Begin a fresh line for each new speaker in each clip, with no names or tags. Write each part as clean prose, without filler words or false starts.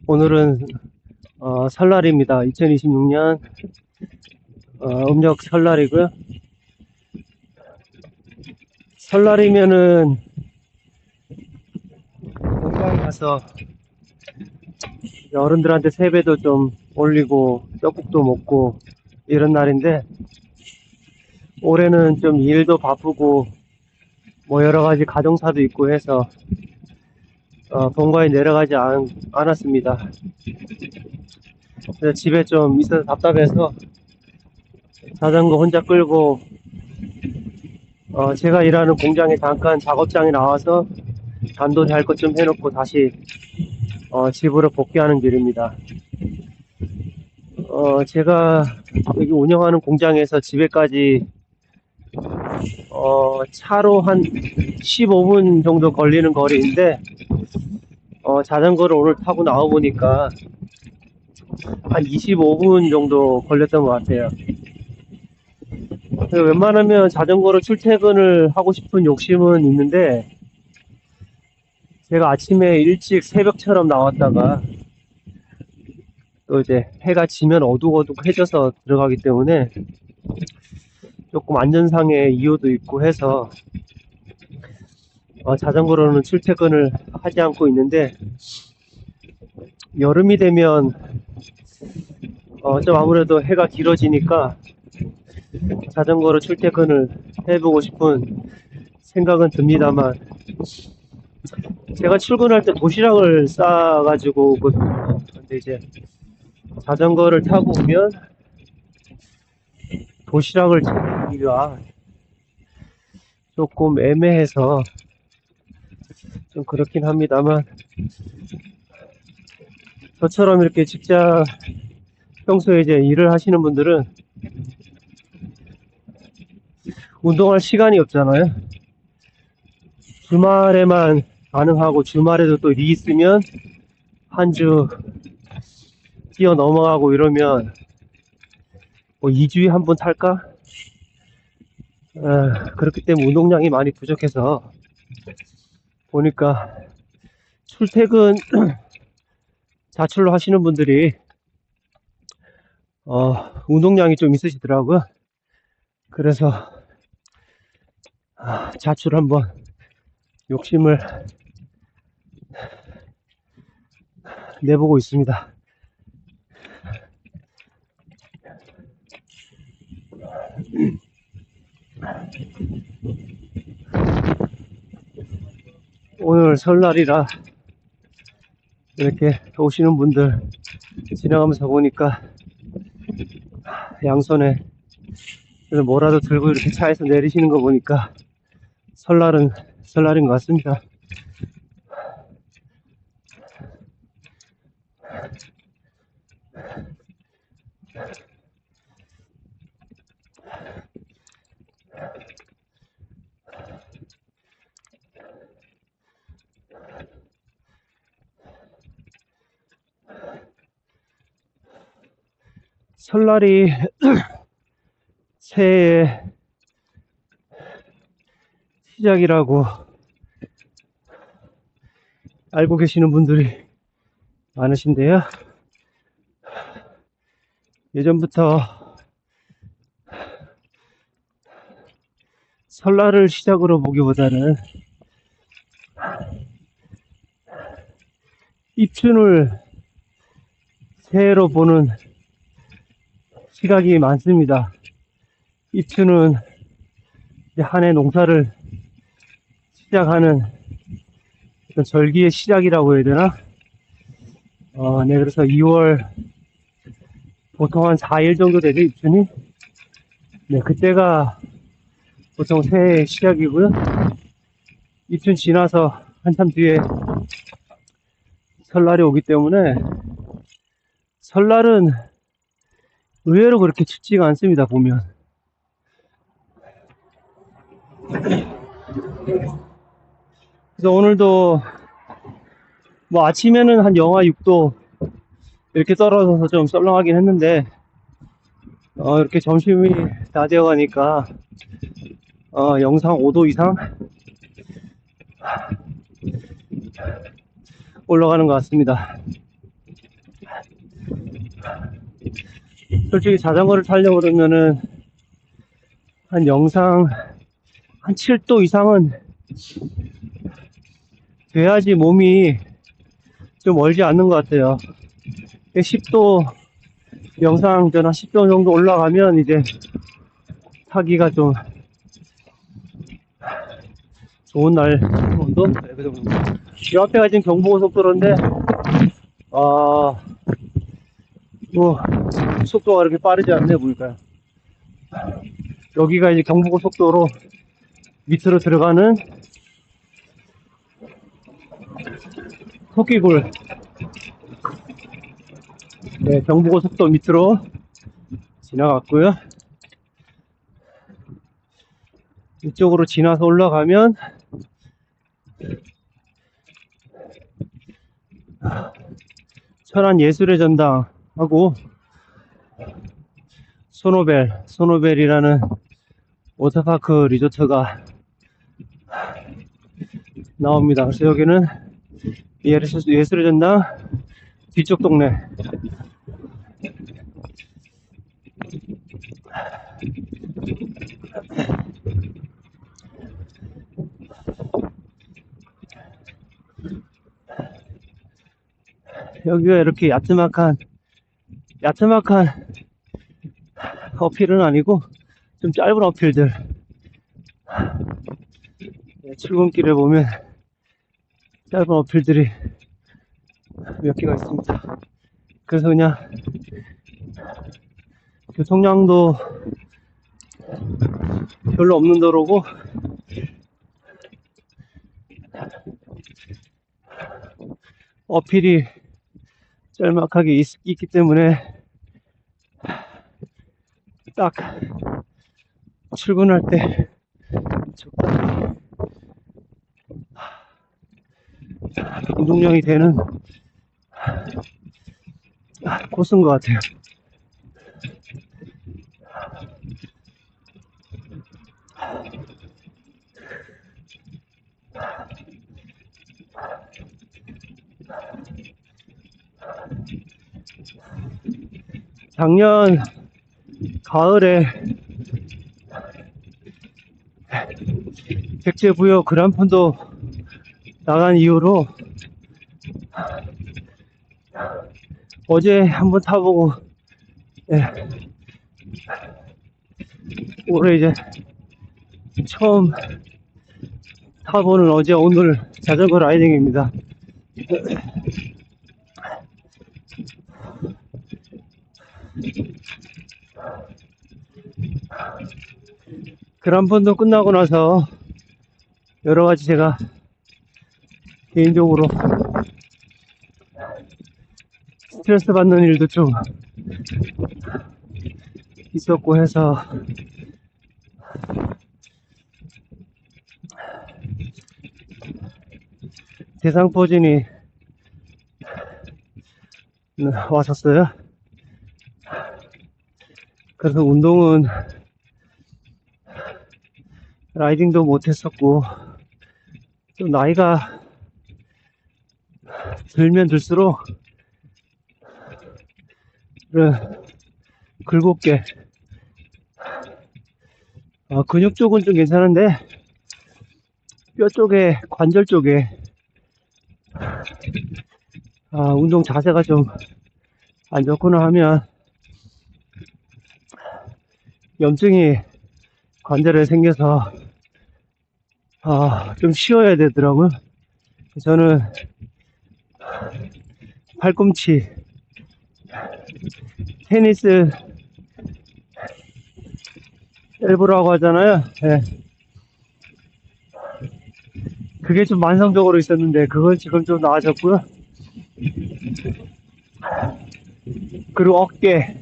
오늘은 설날입니다. 2026년 음력 설날이고요. 설날이면은 공장에 가서 어른들한테 세배도 좀 올리고 떡국도 먹고 이런 날인데, 올해는 좀 일도 바쁘고 뭐 여러 가지 가정사도 있고 해서 본가에 내려가지 않았습니다. 그래서 집에 좀 있어서 답답해서 자전거 혼자 끌고 제가 일하는 공장에 잠깐 작업장에 나와서 단도리 할 것 좀 해놓고 다시 집으로 복귀하는 길입니다. 제가 여기 운영하는 공장에서 집에까지 차로 한 15분 정도 걸리는 거리인데, 자전거를 오늘 타고 나와보니까 한 25분 정도 걸렸던 것 같아요. 웬만하면 자전거로 출퇴근을 하고 싶은 욕심은 있는데, 제가 아침에 일찍 새벽처럼 나왔다가 또 이제 해가 지면 어둑어둑해져서 들어가기 때문에 조금 안전상의 이유도 있고 해서 자전거로는 출퇴근을 하지 않고 있는데, 여름이 되면 좀 아무래도 해가 길어지니까 자전거로 출퇴근을 해보고 싶은 생각은 듭니다만, 제가 출근할 때 도시락을 싸가지고 오거든요. 근데 이제 자전거를 타고 오면 도시락을 챙기기가 조금 애매해서 좀 그렇긴 합니다만, 저처럼 이렇게 직장 평소에 이제 일을 하시는 분들은 운동할 시간이 없잖아요. 주말에만 가능하고, 주말에도 또 일이 있으면 한 주 뛰어 넘어가고 이러면 뭐 2주에 한 번 탈까? 그렇기 때문에 운동량이 많이 부족해서 보니까 출퇴근 자출로 하시는 분들이 운동량이 좀 있으시더라고요. 그래서 자출 한번 욕심을 내보고 있습니다. 오늘 설날이라 이렇게 오시는 분들 지나가면서 보니까 양손에 뭐라도 들고 이렇게 차에서 내리시는 거 보니까 설날은 설날인 것 같습니다. 설날이 새해의 시작이라고 알고 계시는 분들이 많으신데요. 예전부터 설날을 시작으로 보기보다는 입춘을 새해로 보는 시각이 많습니다. 입춘은 한 해 농사를 시작하는 절기의 시작이라고 해야 되나? 네, 그래서 2월 보통 한 4일 정도 되죠, 입춘이? 네, 그때가 보통 새해 시작이고요. 입춘 지나서 한참 뒤에 설날이 오기 때문에 설날은 의외로 그렇게 춥지가 않습니다, 보면. 그래서 오늘도 뭐 아침에는 한 영하 6도 이렇게 떨어져서 좀 썰렁하긴 했는데, 이렇게 점심이 다 되어 가니까 영상 5도 이상 올라가는 것 같습니다. 솔직히 자전거를 타려고 그러면은 한 영상 한 7도 이상은 돼야지 몸이 좀 얼지 않는 것 같아요. 10도 영상 전 한 10도 정도 올라가면 이제 타기가 좀 좋은 날 정도? 네, 그 정도. 이 앞에가 지금 경부고속도로인데 뭐 속도가 그렇게 빠르지 않네 보니까요. 여기가 이제 경부고속도로 밑으로 들어가는 토끼굴. 네, 경부고속도로 밑으로 지나갔고요. 이쪽으로 지나서 올라가면 천안예술의 전당하고 소노벨이라는 워터파크 리조트가 나옵니다. 그래서 여기는 예술의 전당 뒤쪽 동네. 여기가 이렇게 야트막한 어필은 아니고 좀 짧은 어필들. 출근길에 보면 짧은 어필들이 몇 개가 있습니다. 그래서 그냥 교통량도 별로 없는 도로고 어필이 짤막하게 있기 때문에 딱 출근할 때 적당히 운동량이 되는 코스인 것 같아요. 작년 가을에 백제부여 그란폰도 나간 이후로 어제 한번 타보고 올해 이제 처음 타보는 어제 오늘 자전거 라이딩입니다. 그란폰도 끝나고 나서 여러가지 제가 개인적으로 스트레스 받는 일도 좀 있었고 해서 대상포진이 왔었어요. 그래서 운동은 라이딩도 못했었고 좀 나이가 들면 들수록 굴곡게 근육 쪽은 좀 괜찮은데 뼈 쪽에 관절 쪽에 운동 자세가 좀 안 좋구나 하면 염증이 관절에 생겨서 좀 쉬어야 되더라고요. 저는 팔꿈치 테니스 엘보라고 하잖아요. 네. 그게 좀 만성적으로 있었는데 그건 지금 좀 나아졌고요. 그리고 어깨.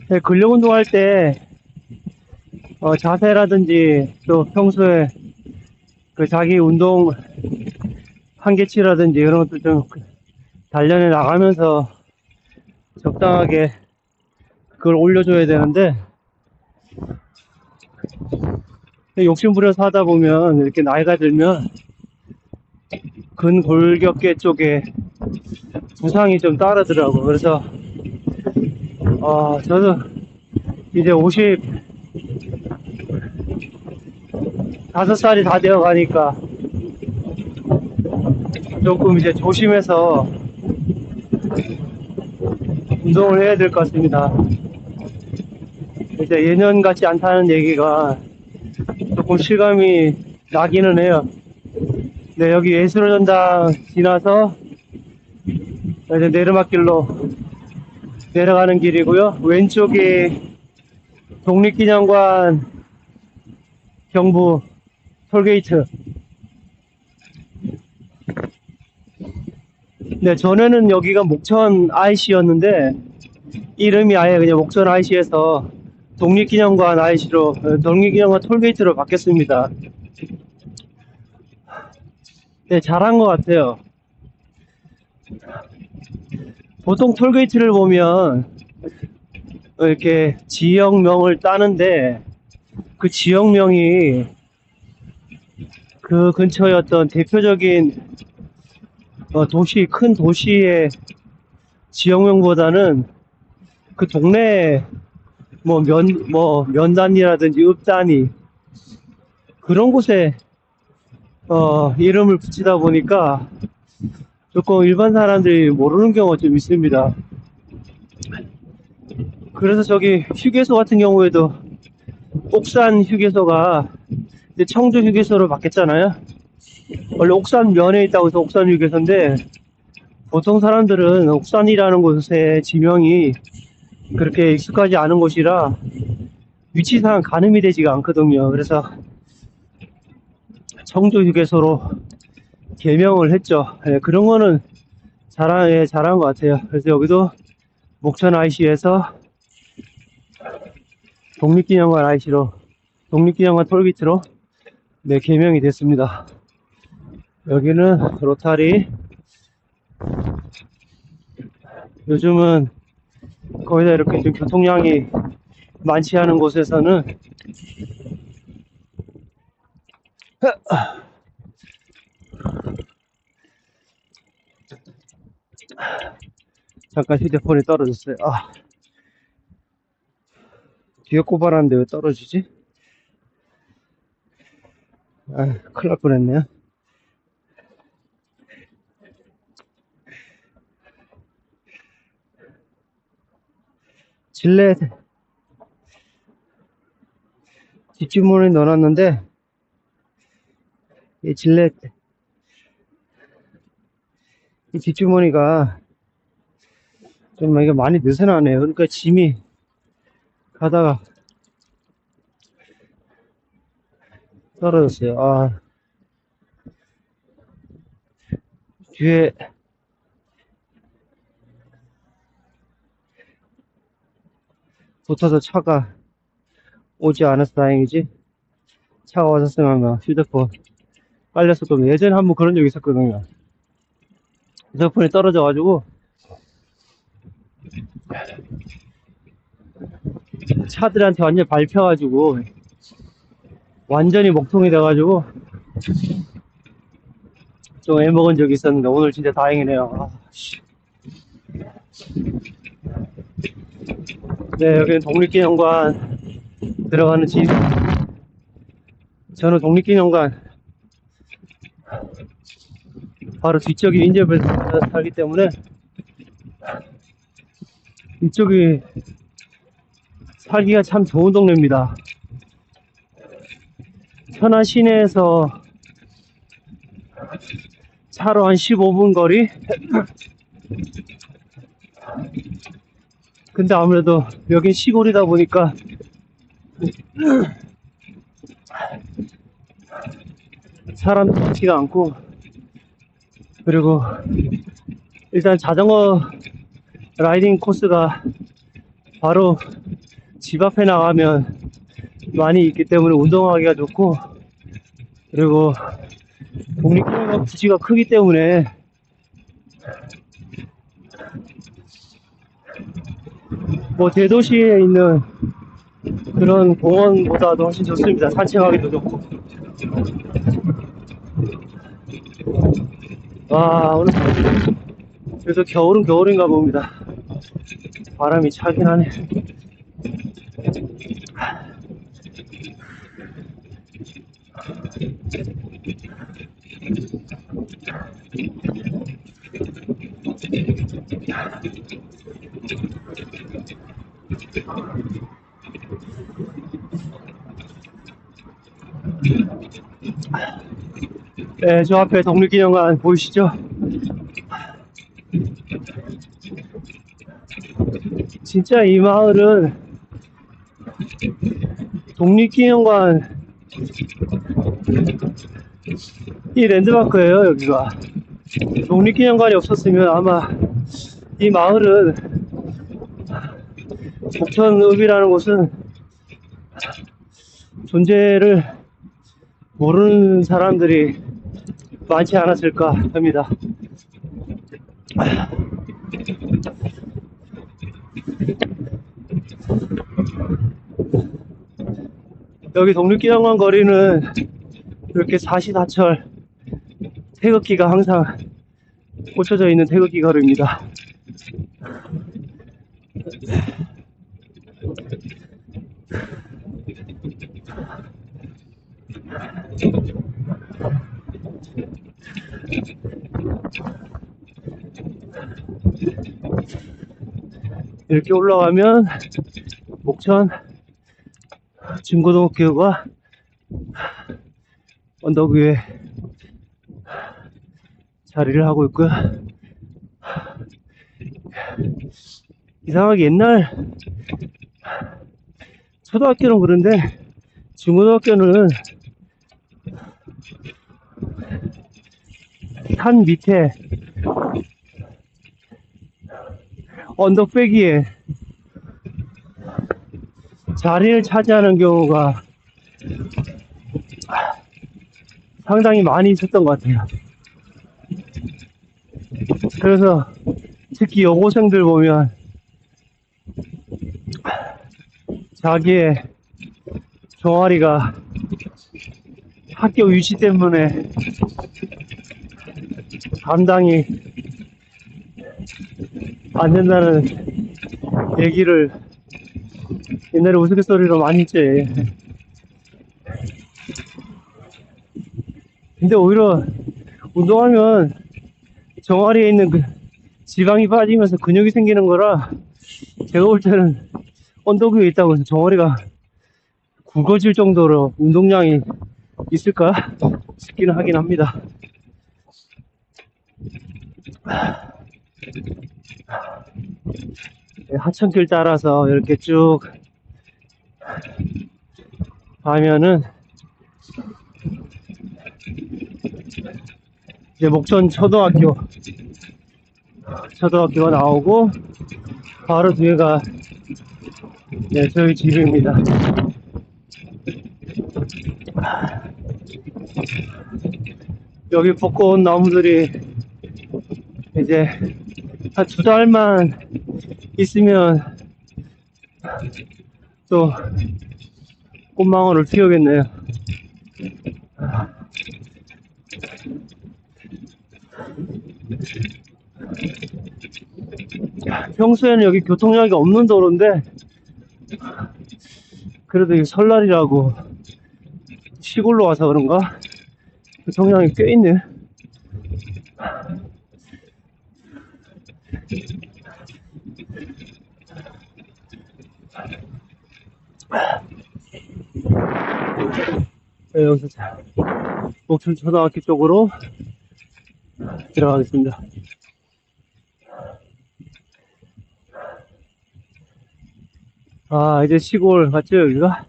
네, 근력 운동할 때 자세라든지 또 평소에 그 자기 운동 한계치라든지 이런 것들 좀 단련해 나가면서 적당하게 그걸 올려줘야 되는데 욕심 부려서 하다 보면 이렇게 나이가 들면 근골격계 쪽에 부상이 좀 따르더라고. 그래서 저도 이제 55살이 다 되어 가니까 조금 이제 조심해서 운동을 해야 될 것 같습니다. 이제 예년 같지 않다는 얘기가 조금 실감이 나기는 해요. 네, 여기 예술전당 지나서 이제 내리막길로 내려가는 길이고요. 왼쪽이 독립기념관 경부 톨게이트. 네, 전에는 여기가 목천 IC였는데 이름이 아예 그냥 목천 IC에서 독립기념관 IC로, 독립기념관 톨게이트로 바뀌었습니다. 네, 잘한 것 같아요. 보통 톨게이트를 보면 이렇게 지역명을 따는데 그 지역명이 그 근처의 어떤 대표적인 큰 도시의 지역명보다는 그 동네 면단위라든지 읍단위 그런 곳에 이름을 붙이다 보니까 조금 일반 사람들이 모르는 경우가 좀 있습니다. 그래서 저기 휴게소 같은 경우에도 옥산 휴게소가 이제 청주 휴게소로 바뀌었잖아요. 원래 옥산 면에 있다고 해서 옥산 휴게소인데 보통 사람들은 옥산이라는 곳의 지명이 그렇게 익숙하지 않은 곳이라 위치상 가늠이 되지가 않거든요. 그래서 청주 휴게소로 개명을 했죠. 네, 그런 거는 잘한 것 같아요. 그래서 여기도 목천 IC에서 독립기념관 IC로, 독립기념관 톨게이트로 네, 개명이 됐습니다. 여기는 로타리. 요즘은 거의 다 이렇게 좀 교통량이 많지 않은 곳에서는 잠깐 휴대폰이 떨어졌어요. 뒤에 꼽아놨는데 왜 떨어지지? 큰일 날 뻔했네요. 질렛 뒷주머니에 넣어놨는데 이 질렛 이 뒷주머니가 좀 이게 많이 느슨하네요. 그러니까 짐이 가다가 떨어졌어요. 뒤에 붙어서 차가 오지 않아서 다행이지. 차가 왔었으면 휴대폰 깔렸을 거면 예전에 한번 그런 적이 있었거든요. 휴대폰이 떨어져가지고 차들한테 완전 밟혀가지고 완전히 먹통이 돼가지고 좀 애먹은 적이 있었는데 오늘 진짜 다행이네요. 네, 여기는 독립기념관 들어가는 집. 저는 독립기념관 바로 뒤쪽이 인접을 살기 때문에 이쪽이 살기가 참 좋은 동네입니다. 천안 시내에서 차로 한 15분 거리? 근데 아무래도 여긴 시골이다 보니까 사람도 많지가 않고, 그리고 일단 자전거 라이딩 코스가 바로 집 앞에 나가면 많이 있기 때문에 운동하기가 좋고, 그리고 독립기념관 부지가 크기 때문에 뭐 대도시에 있는 그런 공원보다도 훨씬 좋습니다. 산책하기도 좋고. 오늘 그래서 겨울은 겨울인가 봅니다. 바람이 차긴 하네. 네, 저 앞에 독립기념관 보이시죠? 진짜 이 마을은 독립기념관 이 랜드마크예요. 여기가 독립기념관이 없었으면 아마 이 마을은 목천읍이라는 곳은 존재를 모르는 사람들이 많지 않았을까 합니다. 여기 독립기념관 거리는 이렇게 사시사철 태극기가 항상 꽂혀져 있는 태극기 거리입니다. 이렇게 올라가면 목천 중고등학교가 언덕 위에 자리를 하고 있고요. 이상하게 옛날 초등학교는 그런데 중고등학교는 산 밑에 언덕배기에 자리를 차지하는 경우가 상당히 많이 있었던 것 같아요. 그래서 특히 여고생들 보면 자기의 종아리가 학교 위치 때문에 감당이 안 된다는 얘기를 옛날에 우스갯소리로 많이 했지. 근데 오히려 운동하면 종아리에 있는 그 지방이 빠지면서 근육이 생기는 거라 제가 볼 때는 언덕 위에 있다고 해서 종아리가 굵어질 정도로 운동량이 있을까 싶기는 하긴 합니다. 하천길 따라서 이렇게 쭉 가면은 이제 목천 초등학교가 나오고 바로 뒤에가 네, 저희 집입니다. 여기 벚꽃 나무들이 이제 한 2달만 있으면 또 꽃망울을 피우겠네요. 평소에는 여기 교통량이 없는 도로인데 그래도 이 설날이라고 시골로 와서 그런가 교통량이 꽤 있네. 네, 여기서 목천 초등학교 쪽으로 들어가겠습니다. 아, 이제 시골 같죠, 여기가?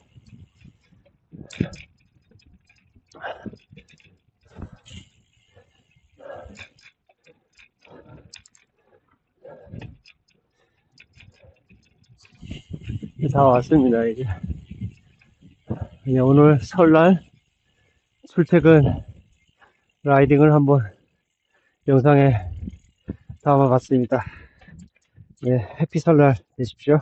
다 왔습니다, 이제. 오늘 설날 출퇴근 라이딩을 한번 영상에 담아봤습니다. 예, 해피 설날 되십시오.